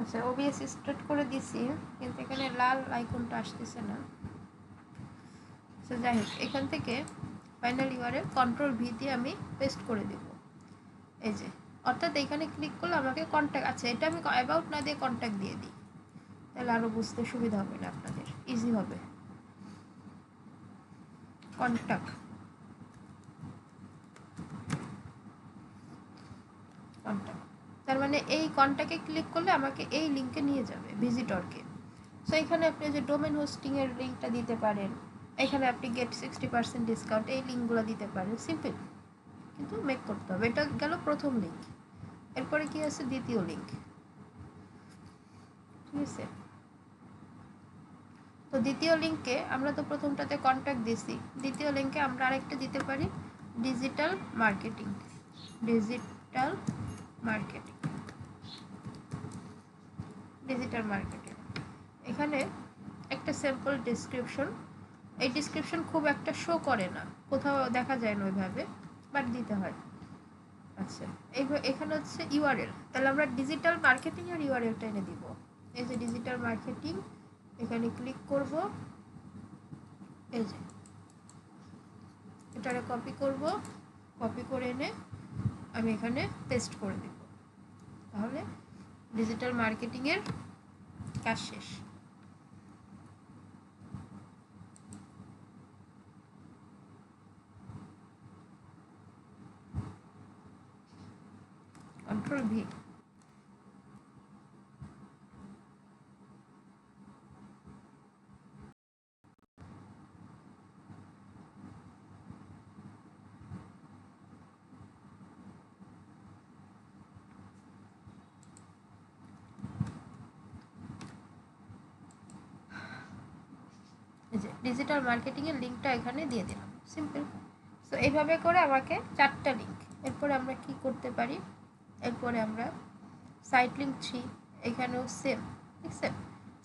আচ্ছা, OBS start করে দিছি, কিন্তু এখানে লাল আইকনটা আসতেছে না। আচ্ছা, যাই হোক, এখান থেকে ফাইনাল ইউআরএল কন্ট্রোল ভি দিয়ে আমি পেস্ট করে দেব। এই যে, অর্থাৎ এখানে ক্লিক করলে আমাকে কন্ট্যাক্ট, আচ্ছা এটা আমি অ্যাবাউট না দিয়ে কন্ট্যাক্ট দিয়ে দিই, তাহলে আরও বুঝতে সুবিধা হবে না আপনাদের, ইজি হবে। কন্ট্যাক্ট কন্ট্যাক্ট, তার মানে এই কন্ট্যাক্টে ক্লিক করলে আমাকে এই লিঙ্কে নিয়ে যাবে, ভিজিটরকে। সো এখানে আপনি যে ডোমেন হোস্টিংয়ের লিঙ্কটা দিতে পারেন, এখানে আপনি গেট 60% ডিসকাউন্ট, এই লিঙ্কগুলো দিতে পারেন, সিম্পল, কিন্তু মেক করতে হবে। এটা গেল প্রথম লিঙ্ক। এরপরে কি আছে, দ্বিতীয় লিঙ্ক, ঠিক আছে। তো দ্বিতীয় লিঙ্কে আমরা তো প্রথমটাতে কন্ট্যাক্ট দিছি, দ্বিতীয় লিঙ্কে আমরা আরেকটা দিতে পারি, digital marketing. Digital marketing, digital marketing, এখানে একটা সিম্পল ডিসক্রিপশন। এই ডিসক্রিপশন খুব একটা শো করে না, কোথাও দেখা যায় না ওইভাবে, বাট দিতে হয়। আচ্ছা, এখানে হচ্ছে ইউআরএল, তাহলে আমরা ডিজিটাল মার্কেটিং আর ইউআরএলটা এনে দিব। এই যে ডিজিটাল মার্কেটিং, এখানে ক্লিক করব, এই যে এটারে কপি করব, কপি করে এনে আমি এখানে পেস্ট করে দেব, তাহলে ডিজিটাল মার্কেটিংয়ের কাজ শেষ। Control V. এই যে ডিজিটাল মার্কেটিংয়ের লিঙ্কটা এখানে দিয়ে দিলাম, সিম্পল। সো এইভাবে করে আমাকে 4টা লিঙ্ক। এরপরে আমরা কি করতে পারি, এরপরে আমরা সাইট লিঙ্ক 3, এখানেও সেম, ঠিক আছে।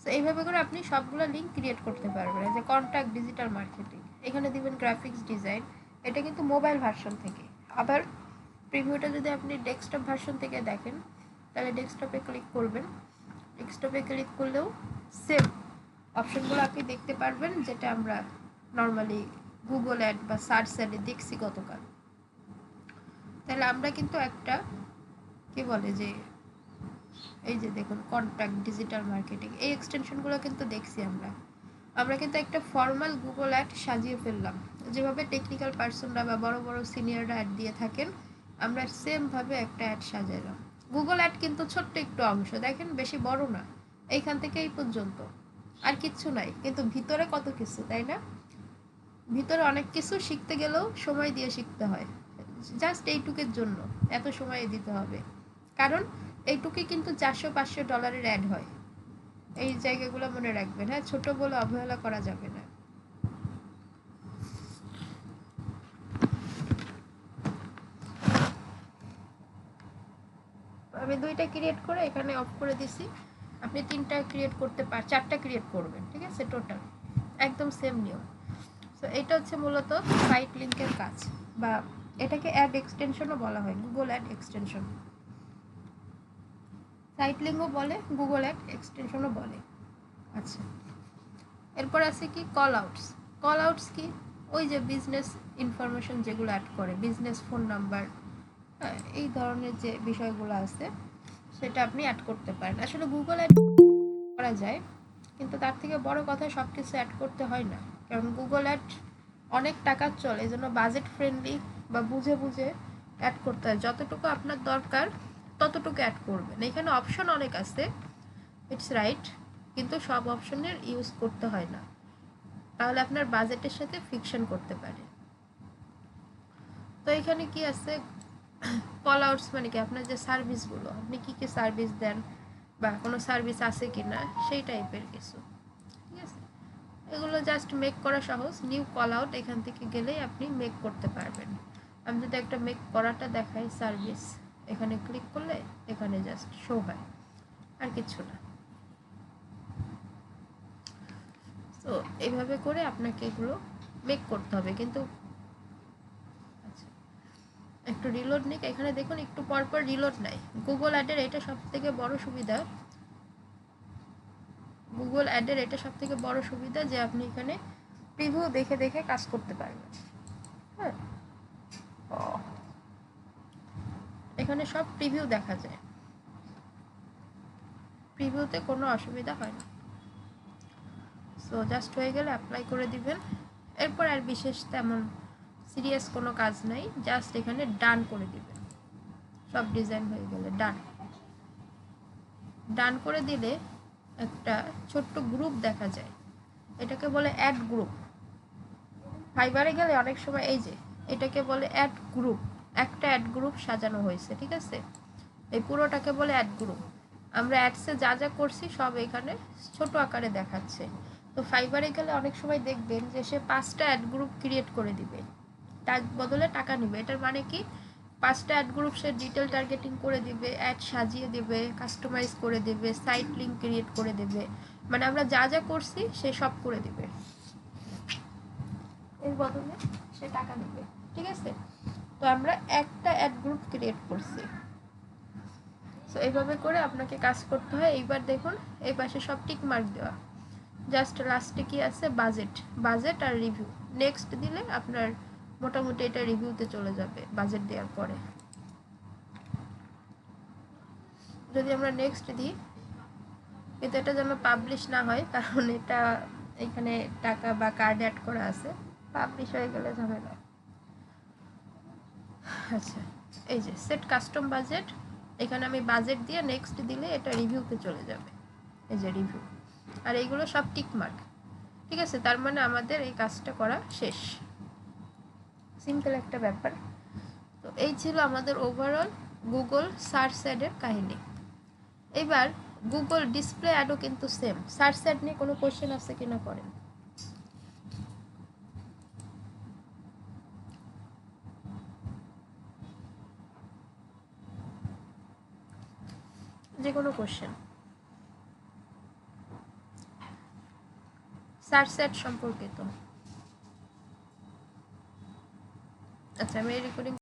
সো এইভাবে করে আপনি সবগুলো লিঙ্ক ক্রিয়েট করতে পারবেন। যে কন্ট্যাক্ট ডিজিটাল মার্কেটিং, এখানে দিবেন গ্রাফিক্স ডিজাইন, এটা কিন্তু মোবাইল ভার্সন থেকে। আবার প্রিভিউটা যদি আপনি ডেস্কটপ ভার্সন থেকে দেখেন, তাহলে ডেস্কটপে ক্লিক করবেন, ডেস্কটপে ক্লিক করলেও সেম অপশনগুলো আপনি দেখতে পারবেন, যেটা আমরা নর্মালি গুগল অ্যাড বা সার্চ অ্যাডে দেখছি গতকাল। তাহলে আমরা কিন্তু একটা কি বলে যে, এই যে দেখুন কন্ট্যাক্ট ডিজিটাল মার্কেটিং, এই এক্সটেনশনগুলো কিন্তু দেখছি আমরা। আমরা কিন্তু একটা ফর্মাল গুগল অ্যাড সাজিয়ে ফেললাম, যেভাবে টেকনিক্যাল পার্সনরা বা বড় বড় সিনিয়ররা অ্যাড দিয়ে থাকেন, আমরা সেমভাবে একটা অ্যাড সাজাইলাম। গুগল অ্যাড কিন্তু ছোট্ট একটু অংশ, দেখেন বেশি বড় না, এইখান থেকে এই পর্যন্ত, আর কিচ্ছু নাই, কিন্তু ভিতরে কত কিছু, তাই না? ভিতরে অনেক কিছু শিখতে গেলেও সময় দিয়ে শিখতে হয়, জাস্ট এইটুকের জন্য এত সময় দিতে হবে, কারণ এইটুকুই কিন্তু $400-500 অ্যাড হয়। এই জায়গাগুলো মনে রাখবেন, হ্যাঁ, ছোট বলে অবহেলা করা যাবে না। আমি 2টা ক্রিয়েট করে এখানে অফ করে দিছি, আপনি 3টা ক্রিয়েট করতে 4টা ক্রিয়েট করবেন, ঠিক আছে, টোটাল একদম সেম নিয়ম। সো এটা হচ্ছে মূলত সাইট লিঙ্কের কাজ, বা এটাকে অ্যাড এক্সটেনশনও বলা হয়, গুগল অ্যাড এক্সটেনশন। সাইট লিঙ্কও বলে, গুগল অ্যাড এক্সটেনশনও বলে। আচ্ছা, এরপর আছে কি কল আউটস। কল আউটস কি, ওই যে বিজনেস ইনফরমেশন যেগুলো অ্যাড করে, বিজনেস ফোন নাম্বার, এই ধরনের যে বিষয়গুলো আছে, সেটা আপনি অ্যাড করতে পারেন। আসলে গুগল অ্যাড করা যায়, কিন্তু তার থেকে বড় কথা সব কিছু অ্যাড করতে হয় না, কারণ গুগল অ্যাড অনেক টাকা চলে, এই জন্য বাজেট ফ্রেন্ডলি বা বুঝে বুঝে অ্যাড করতে হয়। যতটুকু আপনার দরকার ততটুকু অ্যাড করবেন। এখানে অপশন অনেক আছে, ইটস রাইট, কিন্তু সব অপশনের ইউজ করতে হয় না, তাহলে আপনার বাজেটের সাথে ফিকশন করতে পারে। তো এখানে কি আছে, কল আউটস মানে কি, আপনার যে সার্ভিসগুলো, আপনি কী কী সার্ভিস দেন বা কোনো সার্ভিস আছে কি না, সেই টাইপের কিছু, ঠিক আছে। এগুলো জাস্ট মেক করা সহজ, নিউ কল আউট এখান থেকে গেলেই আপনি মেক করতে পারবেন। আমি যদি একটা মেক করাটা দেখাই, সার্ভিস, এখানে ক্লিক করলে এখানে জাস্ট শো হয়, আর কিছু না। তো এইভাবে করে আপনাকে এগুলো মেক করতে হবে, কিন্তু আচ্ছা একটু রিলোড নিক, এখানে দেখুন একটু পরপর রিলোড নাই। গুগল অ্যাডের এটা সব থেকে বড় সুবিধা, গুগল অ্যাডের এটা সব থেকে বড় সুবিধা যে আপনি এখানে প্রিভিউ দেখে দেখে কাজ করতে পারবেন। হ্যাঁ, এখানে সব প্রিভিউ দেখা যায়, প্রিভিউতে কোনো অসুবিধা হয় না। সো জাস্ট হয়ে গেলে অ্যাপ্লাই করে দিবেন। এরপর আর বিশেষ তেমন সিরিয়াস কোনো কাজ নাই, জাস্ট এখানে ডান করে দিবেন। সব ডিজাইন হয়ে গেলে ডান। ডান করে দিলে একটা ছোট্ট গ্রুপ দেখা যায়, এটাকে বলে অ্যাড গ্রুপ। ফাইবারে গেলে অনেক সময় এই যে এটাকে বলে অ্যাড গ্রুপ, একটা অ্যাড গ্রুপ সাজানো হয়েছে, ঠিক আছে? এই পুরোটাকে বলে অ্যাড গ্রুপ। আমরা অ্যাডসে যা যা করছি সব এখানে ছোট আকারে দেখাচ্ছে। তো ফাইবারে গেলে অনেক সময় দেখবেন যে সে 5টা অ্যাড গ্রুপ ক্রিয়েট করে দিবে, তার বদলে টাকা নেবে। এটার মানে কি, 5টা অ্যাড গ্রুপ সে ডিটেল টার্গেটিং করে দিবে, অ্যাড সাজিয়ে দেবে, কাস্টমাইজ করে দেবে, সাইট লিঙ্ক ক্রিয়েট করে দেবে, মানে আমরা যা যা করছি সে সব করে দিবে, এর বদলে সে টাকা নেবে, ঠিক আছে? তো আমরা একটা অ্যাড গ্রুপ ক্রিয়েট করছি। সো এইভাবে করে আপনাকে কাজ করতে হয়। এইবার দেখুন এই পাশে সব টিক মার্ক দেওয়া, জাস্ট লাস্টে কি আছে, বাজেট, বাজেট আর রিভিউ। নেক্সট দিলে আপনার মোটামুটি এটা রিভিউতে চলে যাবে বাজেট দেওয়ার পরে। যদি আমরা নেক্সট দিই, কিন্তু এটা যেন পাবলিশ না হয়, কারণ এটা এখানে টাকা বা কার্ড অ্যাড করা আছে, পাবলিশ হয়ে গেলে ঝামেলা। আচ্ছা, এই যে সেট কাস্টম বাজেট, এখানে আমি বাজেট দিয়ে নেক্সট দিলে এটা রিভিউতে চলে যাবে, এই যে রিভিউ। আর এইগুলো সব টিক মার্ক, ঠিক আছে? তার মানে আমাদের এই কাজটা করা শেষ। সিম্পল একটা ব্যাপার। তো এই ছিল আমাদের ওভারঅল গুগল সার্চ অ্যাডের কাহিনী। এবার গুগল ডিসপ্লে অ্যাডও কিন্তু সেম। সার্চ অ্যাড নিয়ে কোনো কোশ্চেন আছে কিনা করেন। যে কোনো কোশ্চেন সার্চ অ্যাড সম্পর্কিত। আচ্ছা, আমি এই রেকর্ডিং